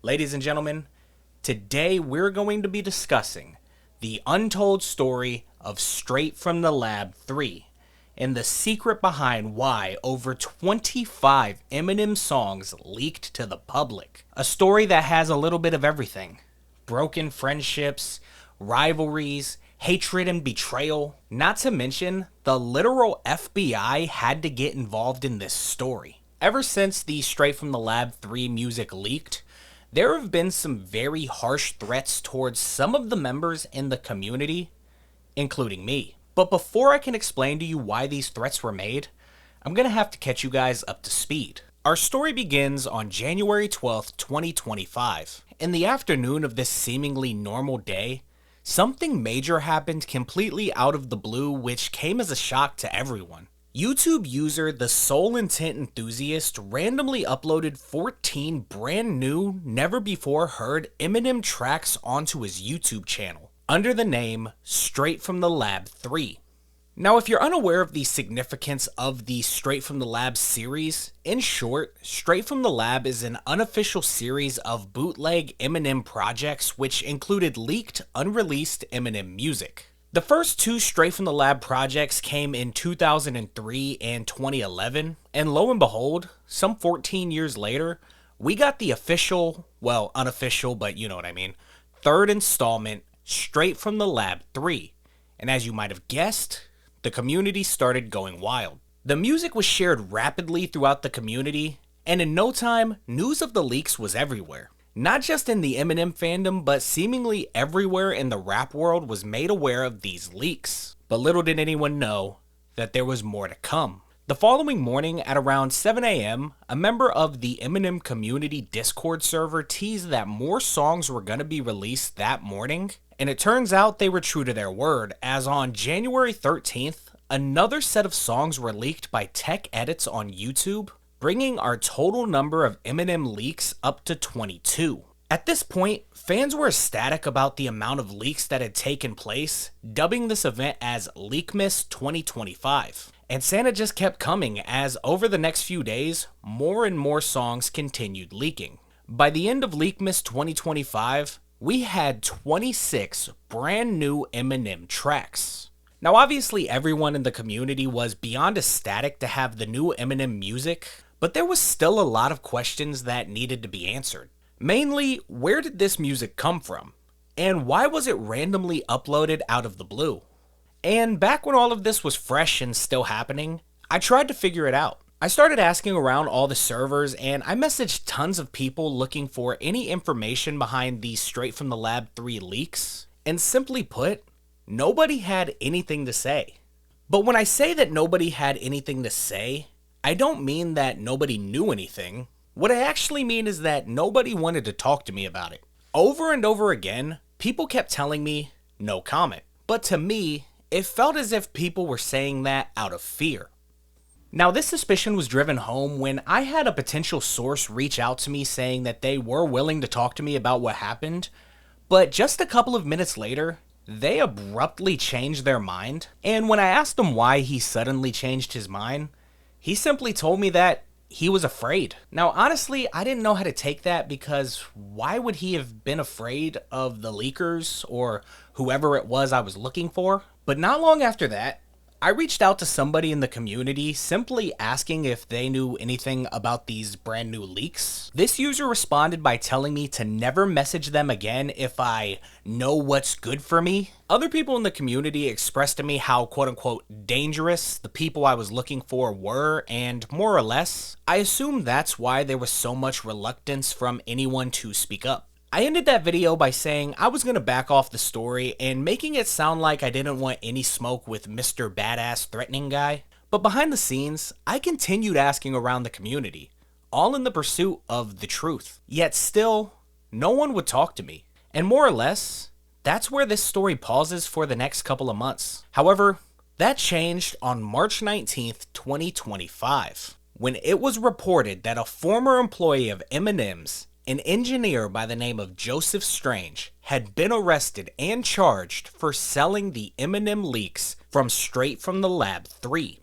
Ladies and gentlemen, today we're going to be discussing the untold story of Straight from the Lab 3 and the secret behind why over 25 Eminem songs leaked to the public. A story that has a little bit of everything: broken friendships, rivalries, hatred and betrayal. Not to mention, the literal FBI had to get involved in this story. Ever since the Straight from the Lab 3 music leaked, there have been some very harsh threats towards some of the members in the community, including me. But before I can explain to you why these threats were made, I'm gonna have to catch you guys up to speed. Our story begins on January 12th, 2025. In the afternoon of this seemingly normal day, something major happened completely out of the blue, which came as a shock to everyone. YouTube user The Soul Intent Enthusiast randomly uploaded 14 brand new, never before heard Eminem tracks onto his YouTube channel under the name Straight from the Lab 3. Now, if you're unaware of the significance of the Straight from the Lab series, in short, Straight from the Lab is an unofficial series of bootleg Eminem projects which included leaked, unreleased Eminem music. The first two Straight from the Lab projects came in 2003 and 2011, and lo and behold, some 14 years later, we got the official, well, unofficial, but you know what I mean, third installment, Straight from the Lab 3. And as you might have guessed, the community started going wild. The music was shared rapidly throughout the community, and in no time, news of the leaks was everywhere. Not just in the Eminem fandom, but seemingly everywhere in the rap world was made aware of these leaks. But little did anyone know that there was more to come. The following morning at around 7 a.m., a member of the Eminem community Discord server teased that more songs were going to be released that morning, and it turns out they were true to their word, as on January 13th, another set of songs were leaked by Tech Edits on YouTube, bringing our total number of Eminem leaks up to 22. At this point, fans were ecstatic about the amount of leaks that had taken place, dubbing this event as Leakmas 2025. And Santa just kept coming as over the next few days, more and more songs continued leaking. By the end of Leakmas 2025, we had 26 brand new Eminem tracks. Now obviously everyone in the community was beyond ecstatic to have the new Eminem music, but there was still a lot of questions that needed to be answered. Mainly, where did this music come from? And why was it randomly uploaded out of the blue? And back when all of this was fresh and still happening, I tried to figure it out. I started asking around all the servers, and I messaged tons of people looking for any information behind these Straight from the Lab 3 leaks, and simply put, nobody had anything to say. But when I say that nobody had anything to say, I don't mean that nobody knew anything. What I actually mean is that nobody wanted to talk to me about it. Over and over again, people kept telling me, no comment. But to me, it felt as if people were saying that out of fear. Now, this suspicion was driven home when I had a potential source reach out to me saying that they were willing to talk to me about what happened, but just a couple of minutes later, they abruptly changed their mind. And when I asked him why he suddenly changed his mind, he simply told me that he was afraid. Now, honestly, I didn't know how to take that, because why would he have been afraid of the leakers or whoever it was I was looking for? But not long after that, I reached out to somebody in the community simply asking if they knew anything about these brand new leaks. This user responded by telling me to never message them again if I know what's good for me. Other people in the community expressed to me how quote-unquote dangerous the people I was looking for were, and more or less, I assume that's why there was so much reluctance from anyone to speak up. I ended that video by saying I was going to back off the story and making it sound like I didn't want any smoke with Mr. Badass Threatening Guy. But behind the scenes, I continued asking around the community, all in the pursuit of the truth. Yet still, no one would talk to me. And more or less, that's where this story pauses for the next couple of months. However, that changed on March 19th, 2025, when it was reported that a former employee of Eminem's, an engineer by the name of Joseph Strange, had been arrested and charged for selling the Eminem leaks from Straight from the Lab 3.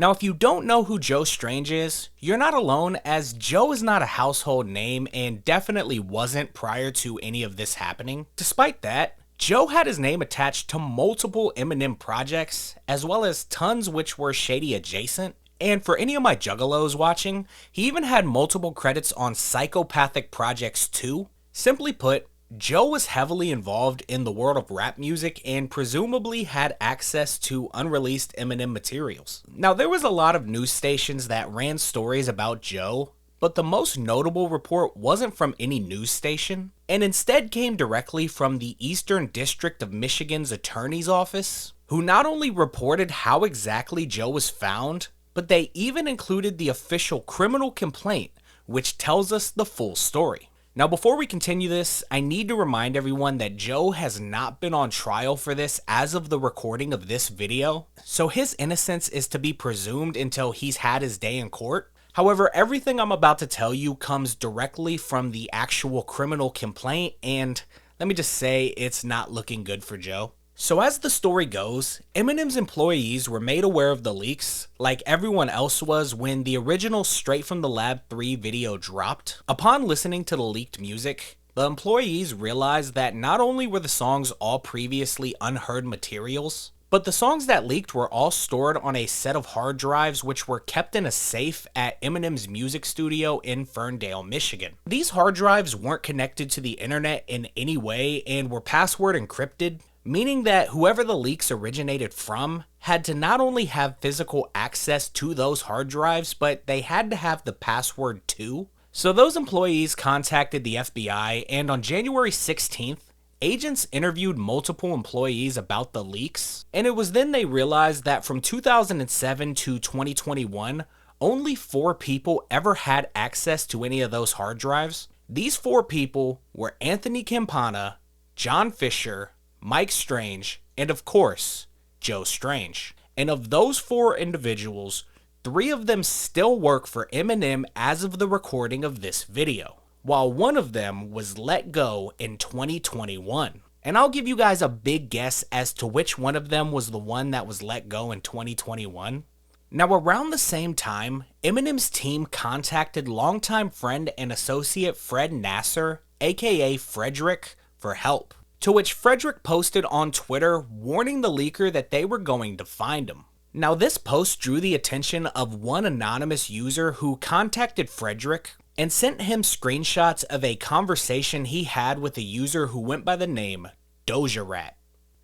Now, if you don't know who Joe Strange is, you're not alone, as Joe is not a household name and definitely wasn't prior to any of this happening. Despite that, Joe had his name attached to multiple Eminem projects, as well as tons which were Shady adjacent. And for any of my juggalos watching, he even had multiple credits on Psychopathic projects too. Simply put, Joe was heavily involved in the world of rap music and presumably had access to unreleased Eminem materials. Now, there was a lot of news stations that ran stories about Joe, but the most notable report wasn't from any news station, and instead came directly from the Eastern District of Michigan's attorney's office, who not only reported how exactly Joe was found, but they even included the official criminal complaint, which tells us the full story. Now, before we continue this, I need to remind everyone that Joe has not been on trial for this as of the recording of this video, so his innocence is to be presumed until he's had his day in court. However, everything I'm about to tell you comes directly from the actual criminal complaint, and let me just say, it's not looking good for Joe. So as the story goes, Eminem's employees were made aware of the leaks, like everyone else was when the original Straight from the Lab 3 video dropped. Upon listening to the leaked music, the employees realized that not only were the songs all previously unheard materials, but the songs that leaked were all stored on a set of hard drives which were kept in a safe at Eminem's music studio in Ferndale, Michigan. These hard drives weren't connected to the internet in any way and were password encrypted, meaning that whoever the leaks originated from had to not only have physical access to those hard drives, but they had to have the password too. So those employees contacted the FBI, and on January 16th, agents interviewed multiple employees about the leaks, and it was then they realized that from 2007 to 2021, only 4 people ever had access to any of those hard drives. These 4 people were Anthony Campana, John Fisher, Mike Strange, and of course, Joe Strange. And of those 4 individuals, 3 of them still work for Eminem as of the recording of this video, while one of them was let go in 2021. And I'll give you guys a big guess as to which one of them was the one that was let go in 2021. Now, around the same time, Eminem's team contacted longtime friend and associate Fred Nasser, aka Frederick, for help, to which Frederick posted on Twitter warning the leaker that they were going to find him. Now, this post drew the attention of one anonymous user who contacted Frederick and sent him screenshots of a conversation he had with a user who went by the name Doerat.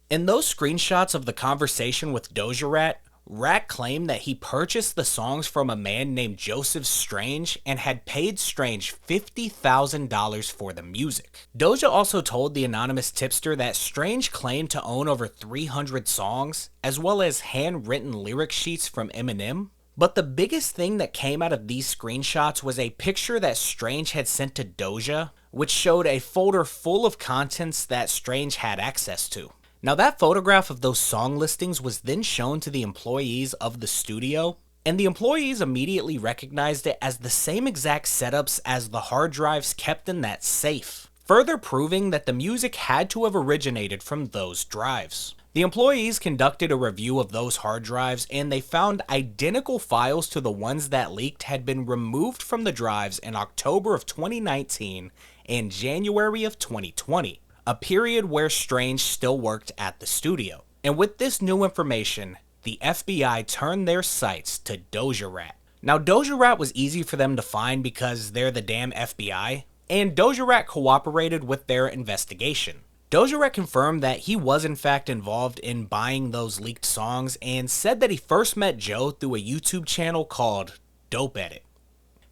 In those screenshots of the conversation with Doerat, Rat claimed that he purchased the songs from a man named Joseph Strange and had paid Strange $50,000 for the music. Doja also told the anonymous tipster that Strange claimed to own over 300 songs, as well as handwritten lyric sheets from Eminem. But the biggest thing that came out of these screenshots was a picture that Strange had sent to Doja, which showed a folder full of contents that Strange had access to. Now, that photograph of those song listings was then shown to the employees of the studio, and the employees immediately recognized it as the same exact setups as the hard drives kept in that safe, further proving that the music had to have originated from those drives. The employees conducted a review of those hard drives, and they found identical files to the ones that leaked had been removed from the drives in October of 2019 and January of 2020. A period where Strange still worked at the studio. And with this new information, the FBI turned their sights to Doerat. Now, Doerat was easy for them to find because they're the damn FBI, and Doerat cooperated with their investigation. Doerat confirmed that he was in fact involved in buying those leaked songs and said that he first met Joe through a YouTube channel called Doerat.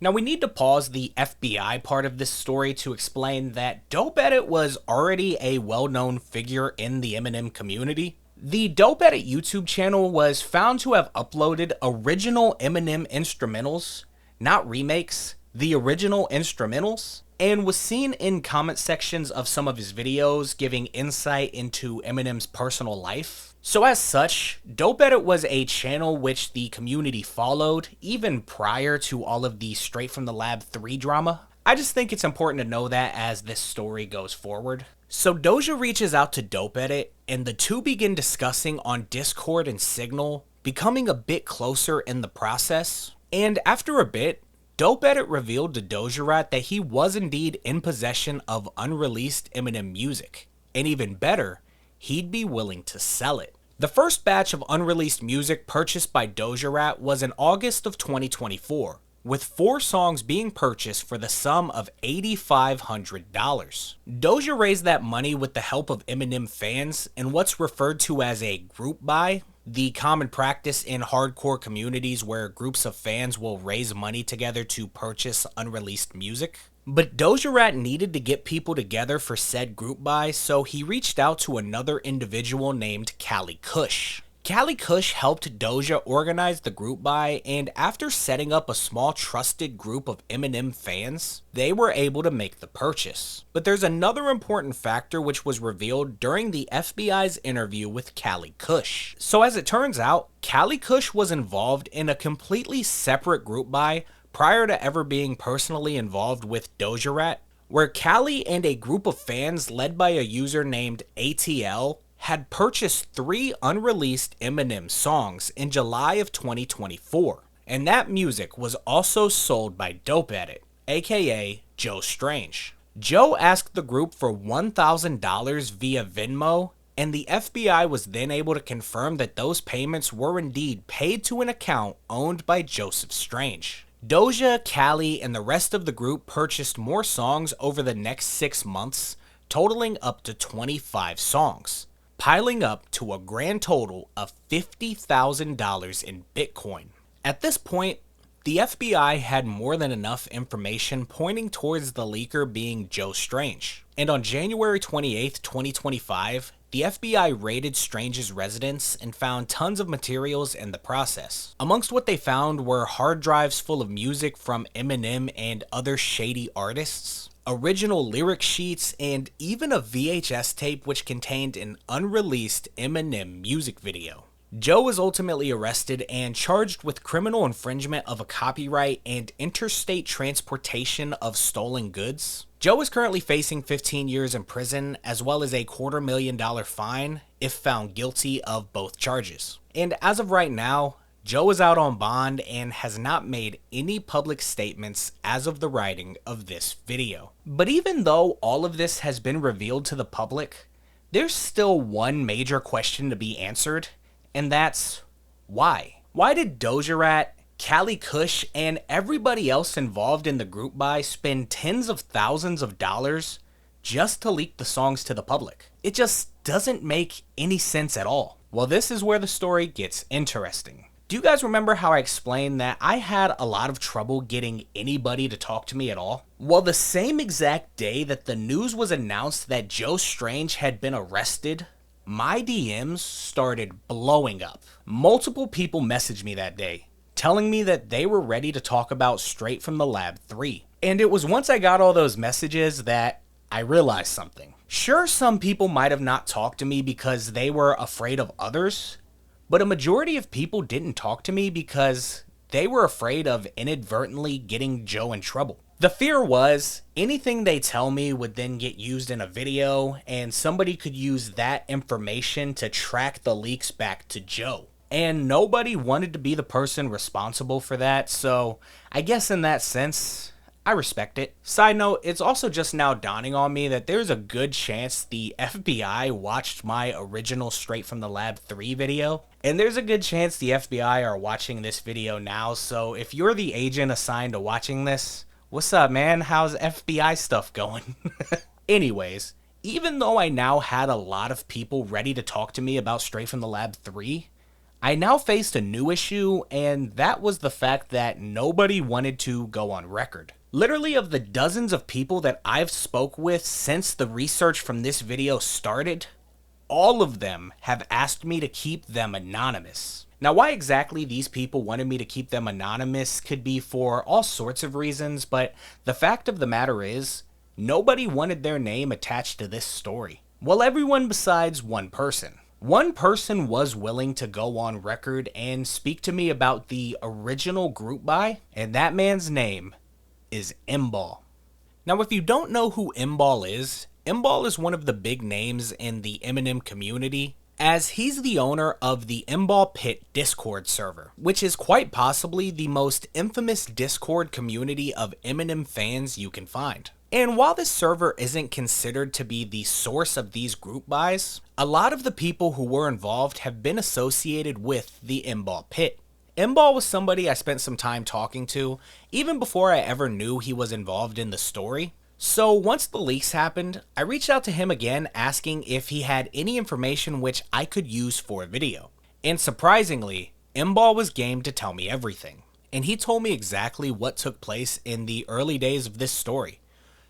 Now, we need to pause the FBI part of this story to explain that Doerat was already a well-known figure in the Eminem community. The Doerat YouTube channel was found to have uploaded original Eminem instrumentals, not remakes, the original instrumentals, and was seen in comment sections of some of his videos giving insight into Eminem's personal life. So as such, Doerat was a channel which the community followed even prior to all of the Straight from the Lab 3 drama. I just think it's important to know that as this story goes forward. So Doja reaches out to Doerat, and the two begin discussing on Discord and Signal becoming a bit closer in the process. And after a bit, Doerat revealed to Doerat that he was indeed in possession of unreleased Eminem music, and even better, he'd be willing to sell it. The first batch of unreleased music purchased by Doerat was in August of 2024, with 4 songs being purchased for the sum of $8,500. Doja raised that money with the help of Eminem fans in what's referred to as a group buy, the common practice in hardcore communities where groups of fans will raise money together to purchase unreleased music. But Doerat needed to get people together for said group buy, so he reached out to another individual named Cali Kush. Cali Kush helped Doja organize the group buy, and after setting up a small trusted group of Eminem fans, they were able to make the purchase. But there's another important factor which was revealed during the FBI's interview with Cali Kush. So as it turns out, Cali Kush was involved in a completely separate group buy prior to ever being personally involved with Doerat, where Cali and a group of fans led by a user named ATL had purchased 3 unreleased Eminem songs in July of 2024, and that music was also sold by Doerat, aka Joe Strange. Joe asked the group for $1,000 via Venmo, and the FBI was then able to confirm that those payments were indeed paid to an account owned by Joseph Strange. Doja, Cali, and the rest of the group purchased more songs over the next 6 months, totaling up to 25 songs, piling up to a grand total of $50,000 in Bitcoin. At this point, the FBI had more than enough information pointing towards the leaker being Joe Strange. And on January 28, 2025, the FBI raided Strange's residence and found tons of materials in the process. Amongst what they found were hard drives full of music from Eminem and other shady artists, original lyric sheets, and even a VHS tape which contained an unreleased Eminem music video. Joe was ultimately arrested and charged with criminal infringement of a copyright and interstate transportation of stolen goods. Joe is currently facing 15 years in prison, as well as a $250,000 fine if found guilty of both charges. And as of right now, Joe is out on bond and has not made any public statements as of the writing of this video. But even though all of this has been revealed to the public, there's still one major question to be answered, and that's why? Why did Doerat, Cali Kush, and everybody else involved in the group buy spend tens of thousands of dollars just to leak the songs to the public? It just doesn't make any sense at all. Well, this is where the story gets interesting. Do you guys remember how I explained that I had a lot of trouble getting anybody to talk to me at all? Well, the same exact day that the news was announced that Joe Strange had been arrested, my DMs started blowing up. Multiple people messaged me that day, telling me that they were ready to talk about Straight from the Lab 3. And it was once I got all those messages that I realized something. Sure, some people might have not talked to me because they were afraid of others, but a majority of people didn't talk to me because they were afraid of inadvertently getting Joe in trouble. The fear was anything they tell me would then get used in a video, and somebody could use that information to track the leaks back to Joe. And nobody wanted to be the person responsible for that, so I guess in that sense, I respect it. Side note, it's also just now dawning on me that there's a good chance the FBI watched my original Straight from the Lab 3 video, and there's a good chance the FBI are watching this video now, so if you're the agent assigned to watching this, what's up, man? How's FBI stuff going? Anyways, even though I now had a lot of people ready to talk to me about Straight from the Lab 3, I now faced a new issue, and that was the fact that nobody wanted to go on record. Literally, of the dozens of people that I've spoke with since the research from this video started, all of them have asked me to keep them anonymous. Now, why exactly these people wanted me to keep them anonymous could be for all sorts of reasons, but the fact of the matter is, nobody wanted their name attached to this story. Well, everyone besides one person. One person was willing to go on record and speak to me about the original group buy, and that man's name is M-Ball. Now, if you don't know who M-Ball is one of the big names in the Eminem community. as he's the owner of the Emball Pit Discord server, which is quite possibly the most infamous Discord community of Eminem fans you can find. And while this server isn't considered to be the source of these group buys, a lot of the people who were involved have been associated with the Emball Pit. Emball was somebody I spent some time talking to, even before I ever knew he was involved in the story. So once the leaks happened, I reached out to him again asking if he had any information which I could use for a video. And surprisingly, Emball was game to tell me everything. And he told me exactly what took place in the early days of this story,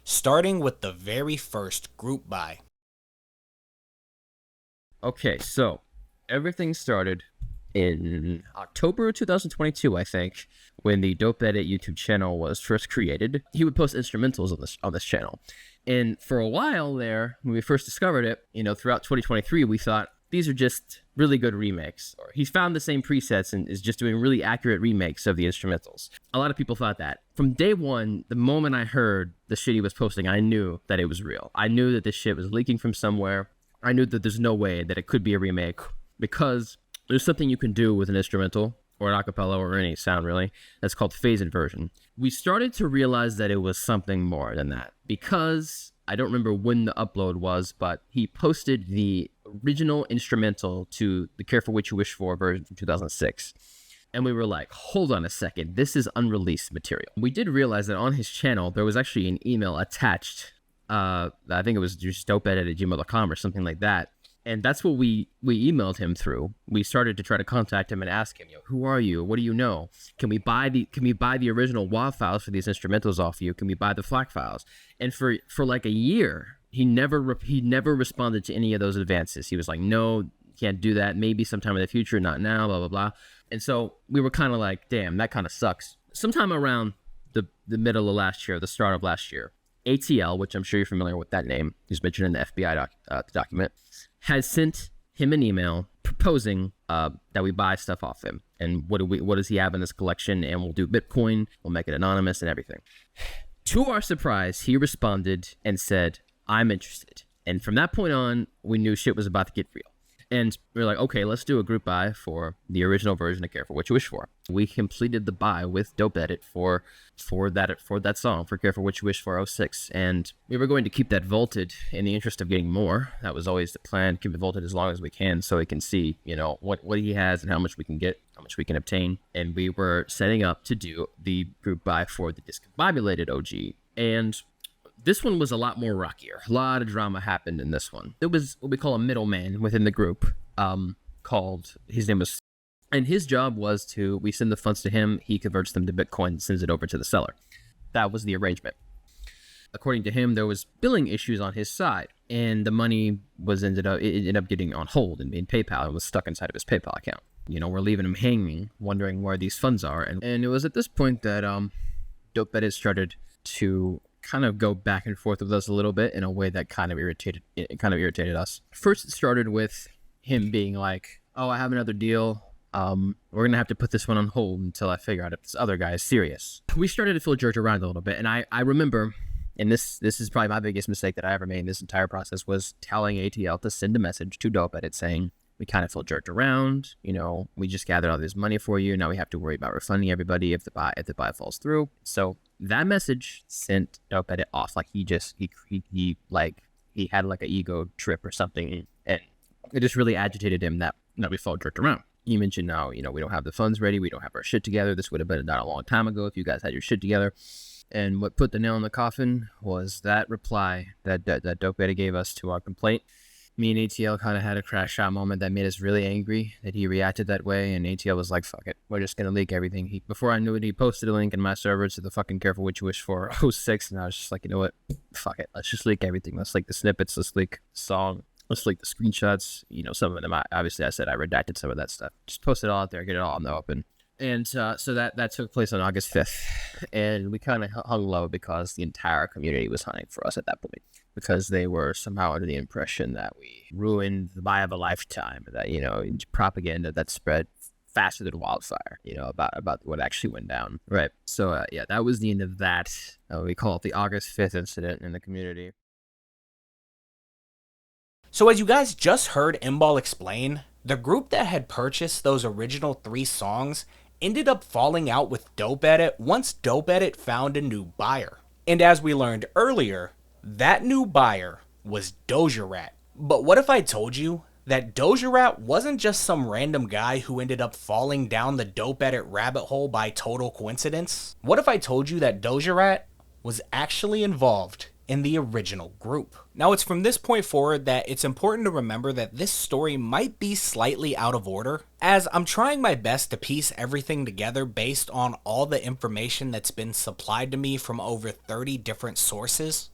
starting with the very first group buy. Okay, so everything started in October 2022, I think, when the Dope Edit YouTube channel was first created. He would post instrumentals on this channel. And for a while there, when we first discovered it, throughout 2023, we thought these are just really good remakes. Or he's found the same presets and is just doing really accurate remakes of the instrumentals. A lot of people thought that. From day one, the moment I heard the shit he was posting, I knew that it was real. I knew that this shit was leaking from somewhere. I knew that there's no way that it could be a remake, because there's something you can do with an instrumental or an acapella or any sound really that's called phase inversion. We started to realize that it was something more than that, because I don't remember when the upload was, but he posted the original instrumental to the Careful What You Wish For version from 2006. And we were like, hold on a second, this is unreleased material. We did realize that on his channel, there was actually an email attached. I think it was just dopeedit@gmail.com or something like that. And that's what we emailed him through. We started to try to contact him and ask him, who are you? What do you know? Can we buy the original WAV files for these instrumentals off you? Can we buy the FLAC files? And for like a year, he never responded to any of those advances. He was like, no, can't do that. Maybe sometime in the future, not now, blah, blah, blah. And so we were kind of like, damn, that kind of sucks. Sometime around the middle of last year, the start of last year, ATL, which I'm sure you're familiar with that name, he's mentioned in the FBI document, has sent him an email proposing that we buy stuff off him. And what does he have in his collection? And we'll do Bitcoin, we'll make it anonymous and everything. To our surprise, he responded and said, I'm interested. And from that point on, we knew shit was about to get real. And we were like, okay, let's do a group buy for the original version of Careful What You Wish For. We completed the buy with Dope Edit for that song, for Careful What You Wish For 06. And we were going to keep that vaulted in the interest of getting more. That was always the plan, keep it vaulted as long as we can so we can see, what he has and how much we can get, how much we can obtain. And we were setting up to do the group buy for the discombobulated OG. And this one was a lot more rockier. A lot of drama happened in this one. There was what we call a middleman within the group, his name was, and his job was we send the funds to him, he converts them to Bitcoin and sends it over to the seller. That was the arrangement. According to him, there was billing issues on his side, and the money ended up getting on hold in PayPal and was stuck inside of his PayPal account. We're leaving him hanging, wondering where these funds are. And it was at this point that Dope Edit started to kind of go back and forth with us a little bit in a way that kind of irritated us. First, it started with him being like, oh, I have another deal. We're going to have to put this one on hold until I figure out if this other guy is serious. We started to feel jerked around a little bit. And I remember, and this is probably my biggest mistake that I ever made in this entire process, was telling ATL to send a message to Dope Edit saying, we kind of feel jerked around. We just gathered all this money for you. Now we have to worry about refunding everybody if the buy falls through. So that message sent Dope Edit off. Like he had like an ego trip or something, and it just really agitated him that we felt jerked around. He mentioned now, we don't have the funds ready. We don't have our shit together. This would have been done a long time ago if you guys had your shit together. And what put the nail in the coffin was that reply that Dope Edit gave us to our complaint. Me and ATL kind of had a crash out moment that made us really angry that he reacted that way, and ATL was like, fuck it, we're just going to leak everything. Before I knew it, he posted a link in my server to the fucking Careful What You Wish For 06, and I was just like, you know what, fuck it, let's just leak everything. Let's leak the snippets, let's leak the song, let's leak the screenshots. Some of them, obviously I said I redacted some of that stuff. Just post it all out there, get it all in the open. And so that took place on August 5th, and we kind of hung low because the entire community was hunting for us at that point, because they were somehow under the impression that we ruined the buy of a lifetime, that, propaganda that spread faster than wildfire, about what actually went down. Right. So, that was the end of that. We call it the August 5th incident in the community. So as you guys just heard Mball explain, the group that had purchased those original 3 songs ended up falling out with Doerat once Doerat found a new buyer. And as we learned earlier, that new buyer was Doerat. But what if I told you that Doerat wasn't just some random guy who ended up falling down the Doerat rabbit hole by total coincidence? What if I told you that Doerat was actually involved in the original group? Now, it's from this point forward that it's important to remember that this story might be slightly out of order, as I'm trying my best to piece everything together based on all the information that's been supplied to me from over 30 different sources.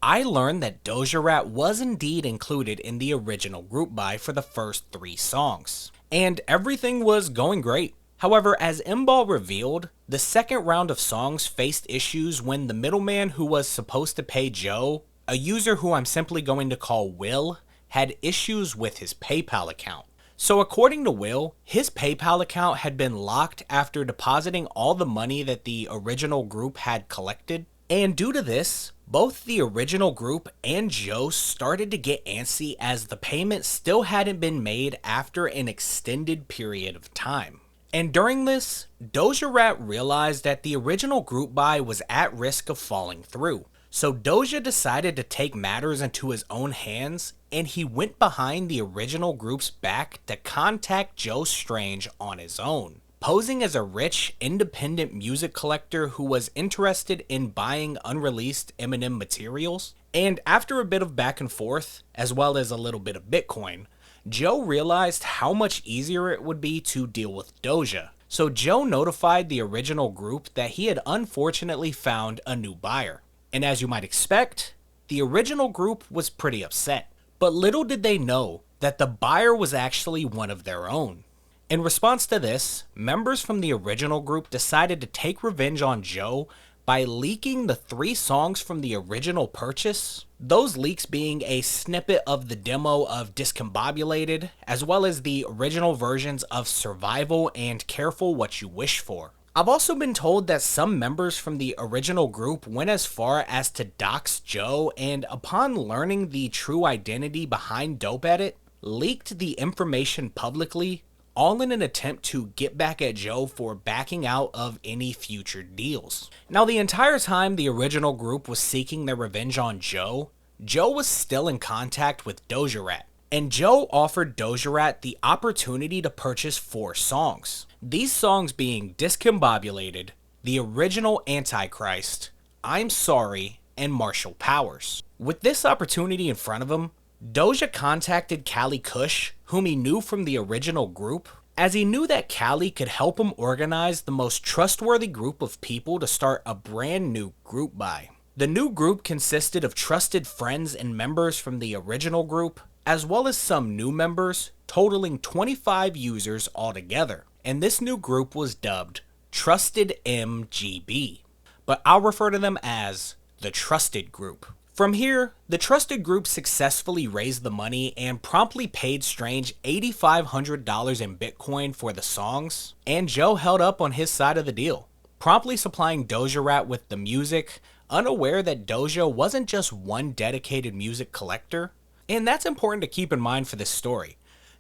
I learned that Doerat was indeed included in the original group buy for the first 3 songs, and everything was going great. However, as Mball revealed, the second round of songs faced issues when the middleman who was supposed to pay Joe, a user who I'm simply going to call Will, had issues with his PayPal account. So according to Will, his PayPal account had been locked after depositing all the money that the original group had collected, and due to this, both the original group and Joe started to get antsy as the payment still hadn't been made after an extended period of time. And during this, Doerat realized that the original group buy was at risk of falling through. So Doja decided to take matters into his own hands, and he went behind the original group's back to contact Joe Strange on his own, posing as a rich, independent music collector who was interested in buying unreleased Eminem materials. And after a bit of back and forth, as well as a little bit of Bitcoin, Joe realized how much easier it would be to deal with Doja. So Joe notified the original group that he had unfortunately found a new buyer. And as you might expect, the original group was pretty upset. But little did they know that the buyer was actually one of their own. In response to this, members from the original group decided to take revenge on Joe by leaking the 3 songs from the original purchase, those leaks being a snippet of the demo of Discombobulated, as well as the original versions of Survival and Careful What You Wish For. I've also been told that some members from the original group went as far as to dox Joe, and upon learning the true identity behind Doerat, leaked the information publicly, all in an attempt to get back at Joe for backing out of any future deals. Now, the entire time the original group was seeking their revenge on Joe, Joe was still in contact with Doerat, and Joe offered Doerat the opportunity to purchase 4 songs. These songs being Discombobulated, the original Antichrist, I'm Sorry, and Marshall Powers. With this opportunity in front of him, Doja contacted Callie Cush, whom he knew from the original group, as he knew that Callie could help him organize the most trustworthy group of people to start a brand new group buy. The new group consisted of trusted friends and members from the original group, as well as some new members, totaling 25 users altogether. And this new group was dubbed Trusted MGB, but I'll refer to them as the Trusted Group. From here, the Trusted Group successfully raised the money and promptly paid Strange $8,500 in Bitcoin for the songs, and Joe held up on his side of the deal, promptly supplying Doerat with the music, unaware that Doja wasn't just one dedicated music collector. And that's important to keep in mind for this story.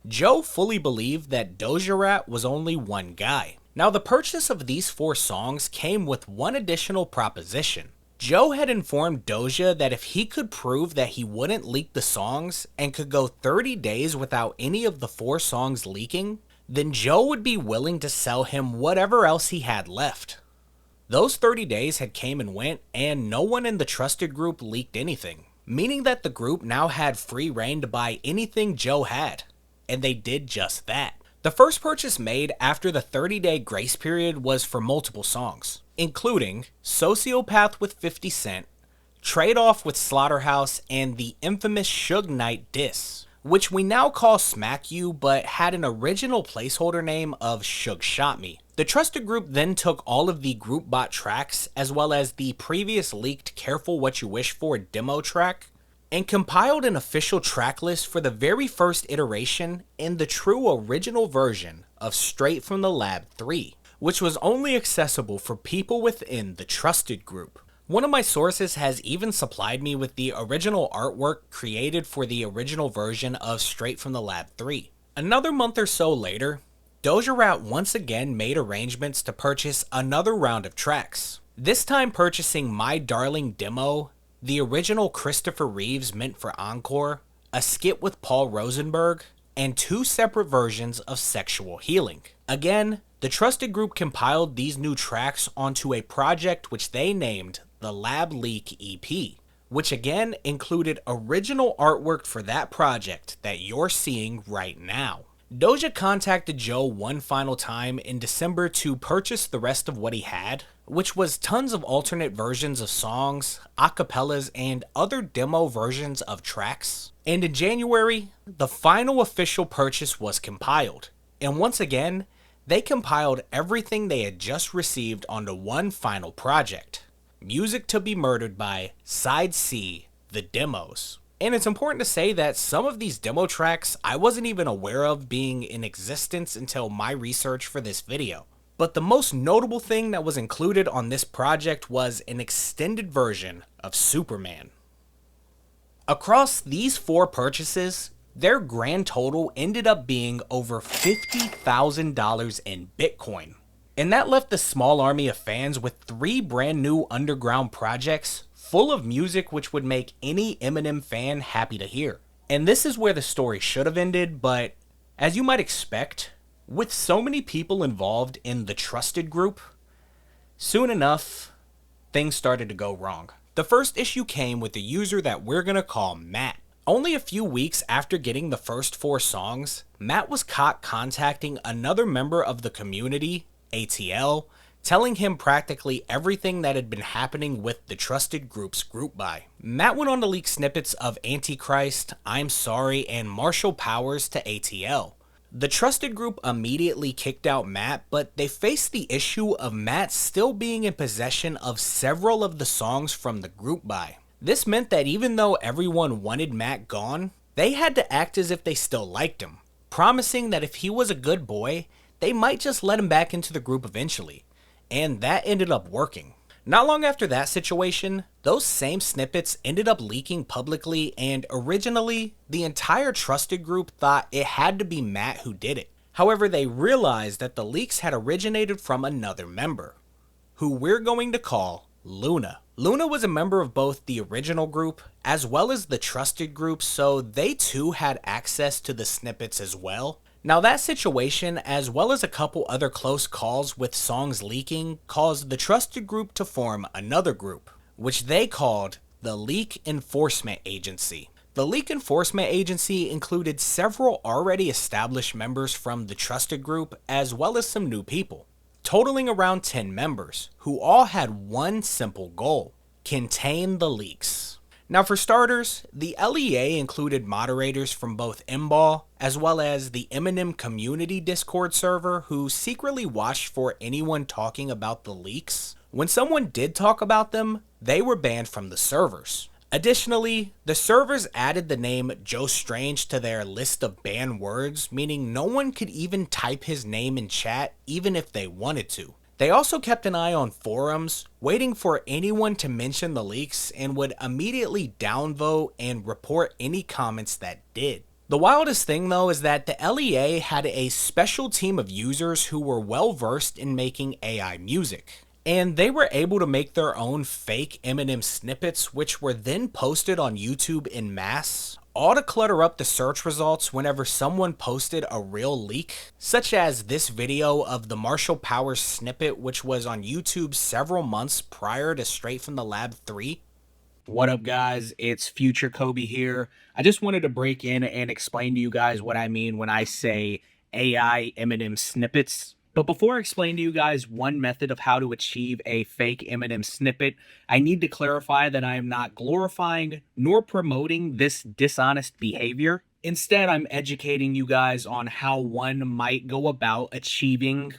Joe fully believed that Doerat was only one guy. Now, the purchase of these 4 songs came with one additional proposition. Joe had informed Doja that if he could prove that he wouldn't leak the songs and could go 30 days without any of the 4 songs leaking, then Joe would be willing to sell him whatever else he had left. Those 30 days had came and went, and no one in the Trusted Group leaked anything, meaning that the group now had free reign to buy anything Joe had, and they did just that. The first purchase made after the 30-day grace period was for multiple songs, including Sociopath with 50 Cent, Trade Off with Slaughterhouse, and the infamous Suge Knight diss, which we now call Smack You but had an original placeholder name of Suge Shot Me. The Trusted Group then took all of the group bot tracks as well as the previous leaked Careful What You Wish For demo track and compiled an official track list for the very first iteration in the true original version of Straight from the Lab 3, which was only accessible for people within the Trusted Group. One of my sources has even supplied me with the original artwork created for the original version of Straight from the Lab 3. Another month or so later, Doerat once again made arrangements to purchase another round of tracks, this time purchasing My Darling Demo, the original Christopher Reeves meant for Encore, a skit with Paul Rosenberg, and 2 separate versions of Sexual Healing. Again, the Trusted Group compiled these new tracks onto a project which they named the Lab Leak EP, which again included original artwork for that project that you're seeing right now. Doja contacted Joe one final time in December to purchase the rest of what he had, which was tons of alternate versions of songs, acapellas, and other demo versions of tracks. And in January, the final official purchase was compiled. And once again, they compiled everything they had just received onto one final project. Music to Be Murdered by Side C, The Demos. And it's important to say that some of these demo tracks I wasn't even aware of being in existence until my research for this video. But the most notable thing that was included on this project was an extended version of Superman. Across these 4 purchases, their grand total ended up being over $50,000 in Bitcoin. And that left the small army of fans with 3 brand new underground projects full of music which would make any Eminem fan happy to hear. And this is where the story should have ended, but as you might expect, with so many people involved in the Trusted Group, soon enough, things started to go wrong. The first issue came with a user that we're gonna call Matt. Only a few weeks after getting the first 4 songs, Matt was caught contacting another member of the community, ATL, telling him practically everything that had been happening with the Trusted Group's group buy. Matt went on to leak snippets of Antichrist, I'm Sorry, and Marshall Powers to ATL. The Trusted Group immediately kicked out Matt, but they faced the issue of Matt still being in possession of several of the songs from the group buy. This meant that even though everyone wanted Matt gone, they had to act as if they still liked him, promising that if he was a good boy, they might just let him back into the group eventually. And that ended up working. Not long after that situation, those same snippets ended up leaking publicly, and originally, the entire Trusted Group thought it had to be Matt who did it. However, they realized that the leaks had originated from another member, who we're going to call Luna. Luna was a member of both the original group as well as the Trusted Group, so they too had access to the snippets as well. Now that situation, as well as a couple other close calls with songs leaking, caused the Trusted Group to form another group, which they called the Leak Enforcement Agency. The Leak Enforcement Agency included several already established members from the Trusted Group, as well as some new people, totaling around 10 members, who all had one simple goal: contain the leaks. Now for starters, the LEA included moderators from both MBall as well as the Eminem Community Discord server who secretly watched for anyone talking about the leaks. When someone did talk about them, they were banned from the servers. Additionally, the servers added the name Joe Strange to their list of banned words, meaning no one could even type his name in chat even if they wanted to. They also kept an eye on forums, waiting for anyone to mention the leaks, and would immediately downvote and report any comments that did. The wildest thing though is that the LEA had a special team of users who were well versed in making AI music, and they were able to make their own fake Eminem snippets, which were then posted on YouTube en masse, all to clutter up the search results whenever someone posted a real leak, such as this video of the Marshall Powers snippet, which was on YouTube several months prior to Straight from the Lab 3. What up guys, it's Future Kobe here. I just wanted to break in and explain to you guys what I mean when I say AI Eminem snippets. But before I explain to you guys one method of how to achieve a fake Eminem snippet, I need to clarify that I am not glorifying nor promoting this dishonest behavior. Instead, I'm educating you guys on how one might go about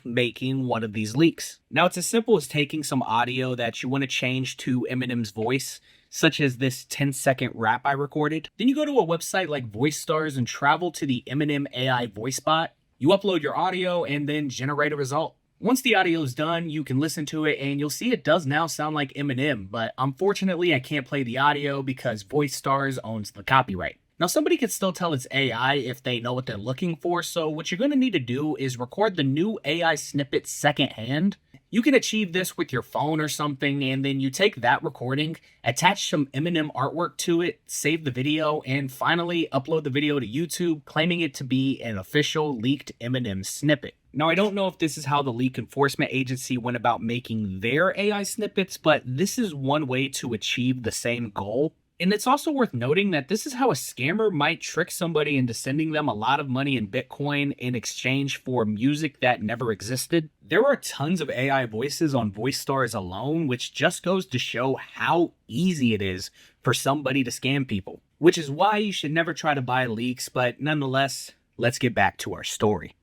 making one of these leaks. Now, it's as simple as taking some audio that you want to change to Eminem's voice, such as this 10-second rap I recorded. Then you go to a website like Voice Stars and travel to the Eminem AI voice bot. You upload your audio and then generate a result. Once the audio is done, you can listen to it and you'll see it does now sound like Eminem, but unfortunately I can't play the audio because Voice Stars owns the copyright. Now somebody can still tell it's AI if they know what they're looking for, so what you're going to need to do is record the new AI snippet secondhand. You can achieve this with your phone or something, and then you take that recording, attach some Eminem artwork to it, save the video, and finally upload the video to YouTube, claiming it to be an official leaked Eminem snippet. Now, I don't know if this is how the leak enforcement agency went about making their AI snippets, but this is one way to achieve the same goal. And it's also worth noting that this is how a scammer might trick somebody into sending them a lot of money in Bitcoin in exchange for music that never existed. There are tons of AI voices on Voice Stars alone, which just goes to show how easy it is for somebody to scam people. Which is why you should never try to buy leaks, but nonetheless, let's get back to our story.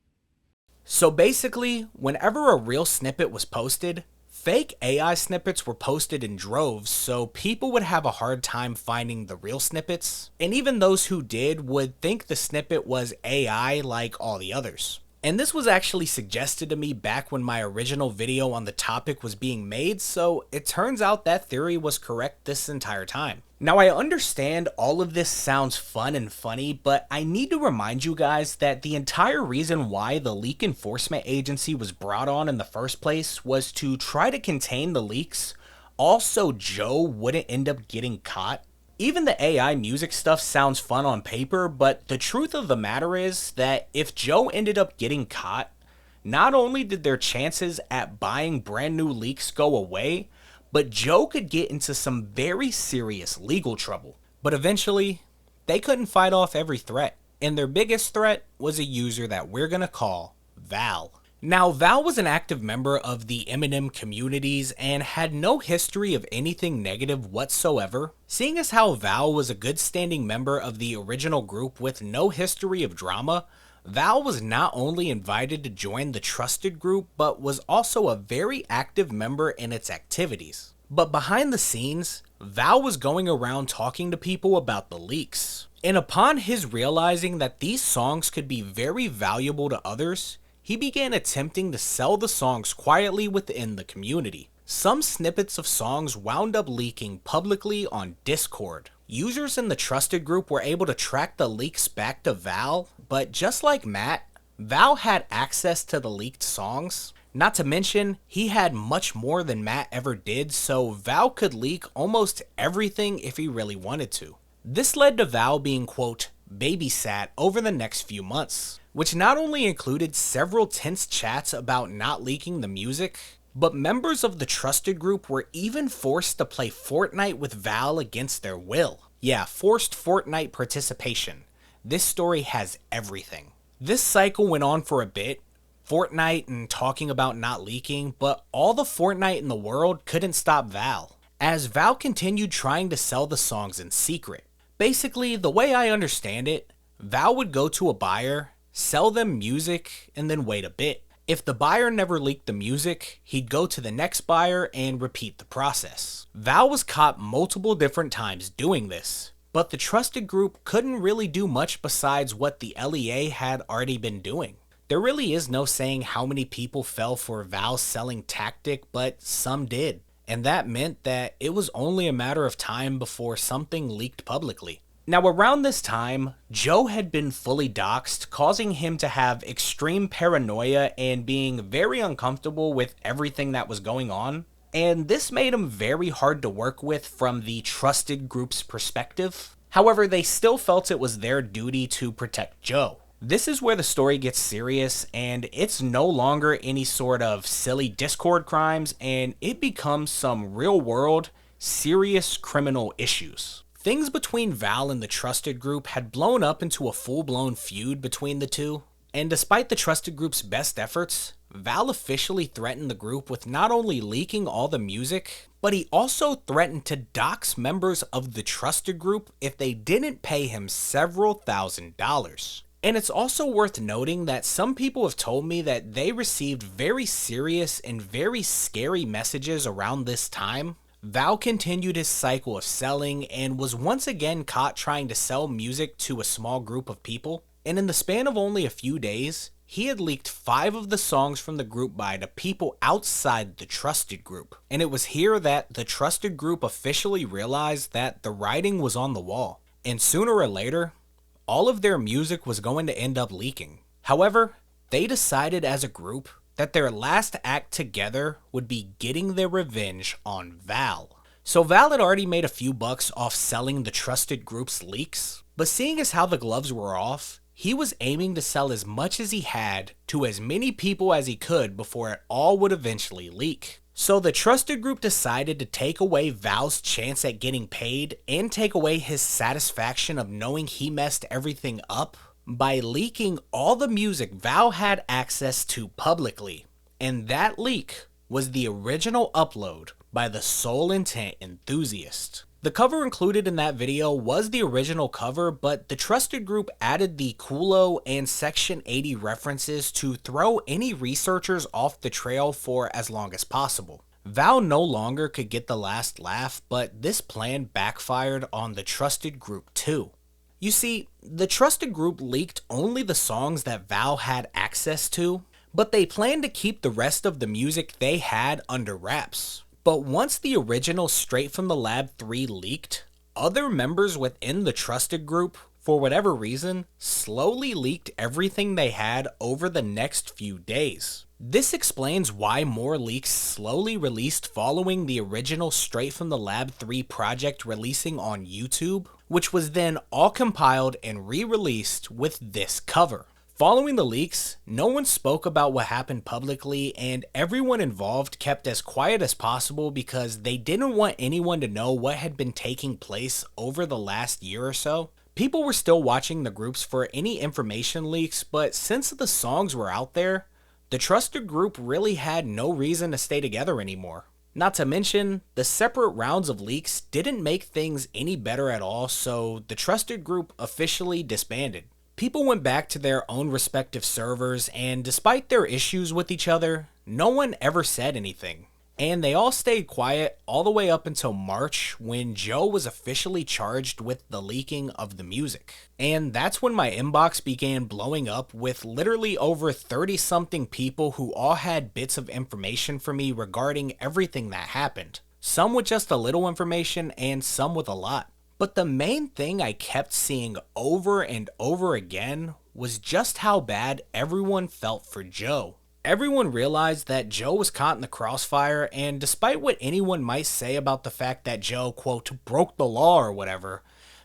So basically, whenever a real snippet was posted, fake AI snippets were posted in droves, so people would have a hard time finding the real snippets, and even those who did would think the snippet was AI like all the others. And this was actually suggested to me back when my original video on the topic was being made, so it turns out that theory was correct this entire time. Now, I understand all of this sounds fun and funny, but I need to remind you guys that the entire reason why the leak enforcement agency was brought on in the first place was to try to contain the leaks, also Joe wouldn't end up getting caught. Even the AI music stuff sounds fun on paper, but the truth of the matter is that if Joe ended up getting caught, not only did their chances at buying brand new leaks go away, but Joe could get into some very serious legal trouble. But eventually, they couldn't fight off every threat, and their biggest threat was a user that we're gonna call Val. Now, Val was an active member of the Eminem communities and had no history of anything negative whatsoever. Seeing as how Val was a good standing member of the original group with no history of drama, Val was not only invited to join the trusted group, but was also a very active member in its activities. But behind the scenes, Val was going around talking to people about the leaks. And upon his realizing that these songs could be very valuable to others, he began attempting to sell the songs quietly within the community. Some snippets of songs wound up leaking publicly on Discord. Users in the trusted group were able to track the leaks back to Val, but just like Matt, Val had access to the leaked songs. Not to mention, he had much more than Matt ever did, so Val could leak almost everything if he really wanted to. This led to Val being, quote, babysat over the next few months, which not only included several tense chats about not leaking the music, but members of the trusted group were even forced to play Fortnite with Val against their will. Yeah, forced Fortnite participation. This story has everything. This cycle went on for a bit, Fortnite and talking about not leaking, but all the Fortnite in the world couldn't stop Val, as Val continued trying to sell the songs in secret. Basically, the way I understand it, Val would go to a buyer, sell them music, and then wait a bit. If the buyer never leaked the music, he'd go to the next buyer and repeat the process. Val was caught multiple different times doing this, but the trusted group couldn't really do much besides what the LEA had already been doing. There really is no saying how many people fell for Val's selling tactic, but some did. And that meant that it was only a matter of time before something leaked publicly. Now, around this time, Joe had been fully doxxed, causing him to have extreme paranoia and being very uncomfortable with everything that was going on. And this made him very hard to work with from the trusted group's perspective. However, they still felt it was their duty to protect Joe. This is where the story gets serious, and it's no longer any sort of silly Discord crimes, and it becomes some real-world, serious criminal issues. Things between Val and the trusted group had blown up into a full-blown feud between the two, and despite the trusted group's best efforts, Val officially threatened the group with not only leaking all the music, but he also threatened to dox members of the trusted group if they didn't pay him several $1,000s. And it's also worth noting that some people have told me that they received very serious and very scary messages around this time. Val continued his cycle of selling and was once again caught trying to sell music to a small group of people. And in the span of only a few days, he had leaked 5 of the songs from the group buy to people outside the trusted group. And it was here that the trusted group officially realized that the writing was on the wall. And sooner or later, all of their music was going to end up leaking. However, they decided as a group that their last act together would be getting their revenge on Val. So Val had already made a few bucks off selling the trusted group's leaks, but seeing as how the gloves were off, he was aiming to sell as much as he had to as many people as he could before it all would eventually leak. So the trusted group decided to take away Val's chance at getting paid and take away his satisfaction of knowing he messed everything up by leaking all the music Val had access to publicly. And that leak was the original upload by the Soul Intent enthusiast. The cover included in that video was the original cover, but the trusted group added the Kulo and Section 80 references to throw any researchers off the trail for as long as possible. Val no longer could get the last laugh, but this plan backfired on the trusted group too. You see, the trusted group leaked only the songs that Val had access to, but they planned to keep the rest of the music they had under wraps. But once the original Straight from the Lab 3 leaked, other members within the trusted group, for whatever reason, slowly leaked everything they had over the next few days. This explains why more leaks slowly released following the original Straight from the Lab 3 project releasing on YouTube, which was then all compiled and re-released with this cover. Following the leaks, no one spoke about what happened publicly, and everyone involved kept as quiet as possible because they didn't want anyone to know what had been taking place over the last year or so. People were still watching the groups for any information leaks, but since the songs were out there, the trusted group really had no reason to stay together anymore. Not to mention, the separate rounds of leaks didn't make things any better at all, so the trusted group officially disbanded. People went back to their own respective servers, and despite their issues with each other, no one ever said anything. And they all stayed quiet all the way up until March, when Joe was officially charged with the leaking of the music. And that's when my inbox began blowing up with literally over 30-something people who all had bits of information for me regarding everything that happened. Some with just a little information and some with a lot. But the main thing I kept seeing over and over again was just how bad everyone felt for Joe. Everyone realized that Joe was caught in the crossfire, and despite what anyone might say about the fact that Joe, quote, broke the law or whatever,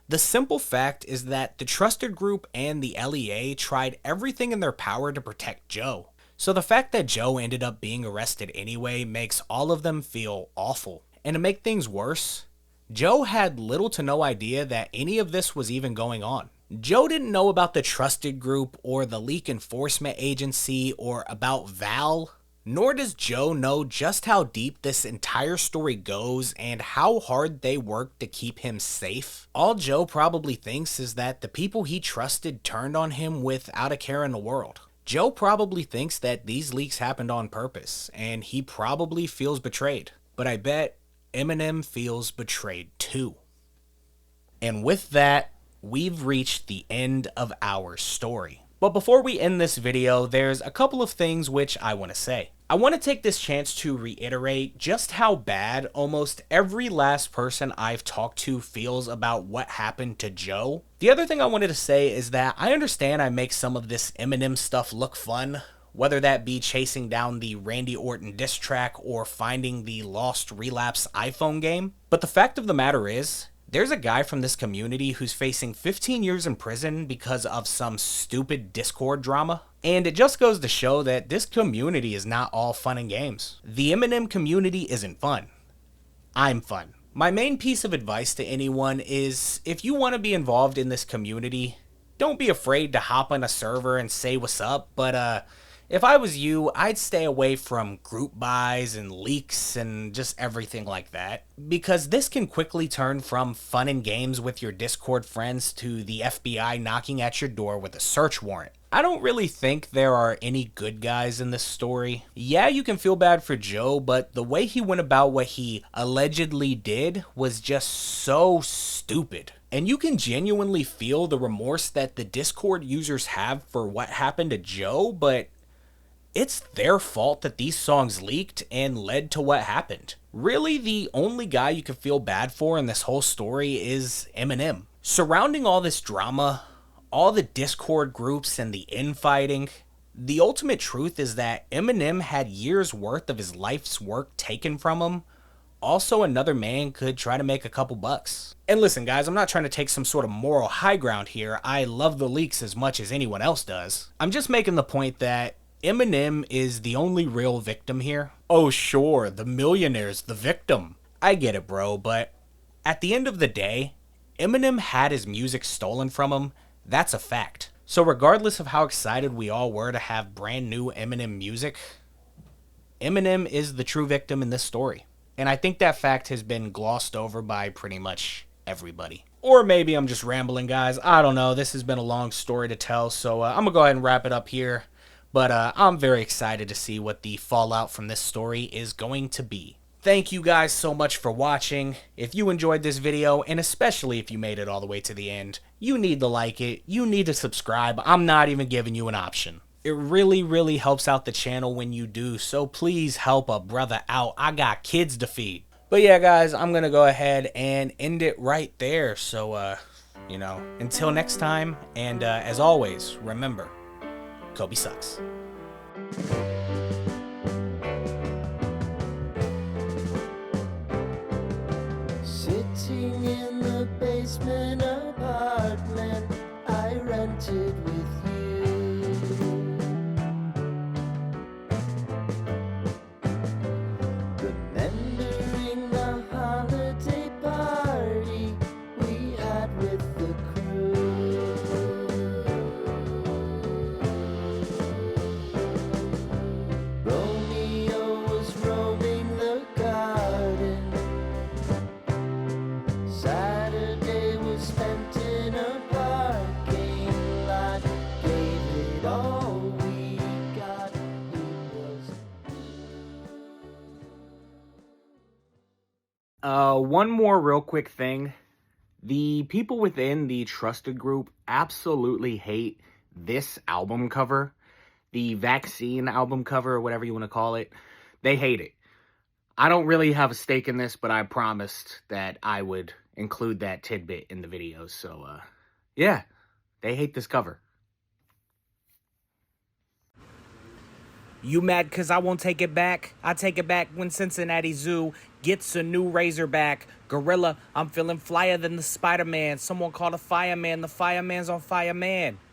the simple fact is that the trusted group and the LEA tried everything in their power to protect Joe. So the fact that Joe ended up being arrested anyway makes all of them feel awful. And to make things worse, Joe had little to no idea that any of this was even going on. Joe didn't know about the trusted group or the leak enforcement agency or about Val, nor does Joe know just how deep this entire story goes and how hard they worked to keep him safe. All Joe probably thinks is that the people he trusted turned on him without a care in the world. Joe probably thinks that these leaks happened on purpose, and he probably feels betrayed. But I bet Eminem feels betrayed too. And with that, we've reached the end of our story. But before we end this video, there's a couple of things which I want to say. I want to take this chance to reiterate just how bad almost every last person I've talked to feels about what happened to Joe. The other thing I wanted to say is that I understand I make some of this Eminem stuff look fun, whether that be chasing down the Randy Orton diss track or finding the lost Relapse iPhone game. But the fact of the matter is, there's a guy from this community who's facing 15 years in prison because of some stupid Discord drama. And it just goes to show that this community is not all fun and games. The Eminem community isn't fun. I'm fun. My main piece of advice to anyone is, if you want to be involved in this community, don't be afraid to hop on a server and say what's up, but if I was you, I'd stay away from group buys and leaks and just everything like that, because this can quickly turn from fun and games with your Discord friends to the FBI knocking at your door with a search warrant. I don't really think there are any good guys in this story. Yeah, you can feel bad for Joe, but the way he went about what he allegedly did was just so stupid. And you can genuinely feel the remorse that the Discord users have for what happened to Joe, but it's their fault that these songs leaked and led to what happened. Really, the only guy you can feel bad for in this whole story is Eminem. Surrounding all this drama, all the Discord groups and the infighting, the ultimate truth is that Eminem had years worth of his life's work taken from him. Also, another man could try to make a couple bucks. And listen, guys, I'm not trying to take some sort of moral high ground here. I love the leaks as much as anyone else does. I'm just making the point that Eminem is the only real victim here. Oh, sure, the millionaire's the victim. I get it, bro, but at the end of the day, Eminem had his music stolen from him. That's a fact. So regardless of how excited we all were to have brand new Eminem music, Eminem is the true victim in this story. And I think that fact has been glossed over by pretty much everybody. Or maybe I'm just rambling, guys. I don't know. This has been a long story to tell, so I'm going to go ahead and wrap it up here. But I'm very excited to see what the fallout from this story is going to be. Thank you guys so much for watching. If you enjoyed this video, and especially if you made it all the way to the end, you need to like it. You need to subscribe. I'm not even giving you an option. It really, really helps out the channel when you do, so please help a brother out. I got kids to feed. But yeah, guys, I'm going to go ahead and end it right there. So, until next time, and as always, remember, Kobe sucks. Sitting in the basement apartment I rented with you. Remembering the holiday party we had with the crew. Romeo was roaming the garden. Saturday was spent in a parking lot. Gave it all we got. It was One more real quick thing. The people within the Trusted group absolutely hate this album cover. The vaccine album cover, or whatever you want to call it. They hate it. I don't really have a stake in this, but I promised that I would include that tidbit in the video. So, yeah, they hate this cover. You mad cause I won't take it back? I take it back when Cincinnati Zoo gets a new Razorback. Gorilla, I'm feeling flyer than the Spider-Man. Someone called a fireman, the fireman's on fireman.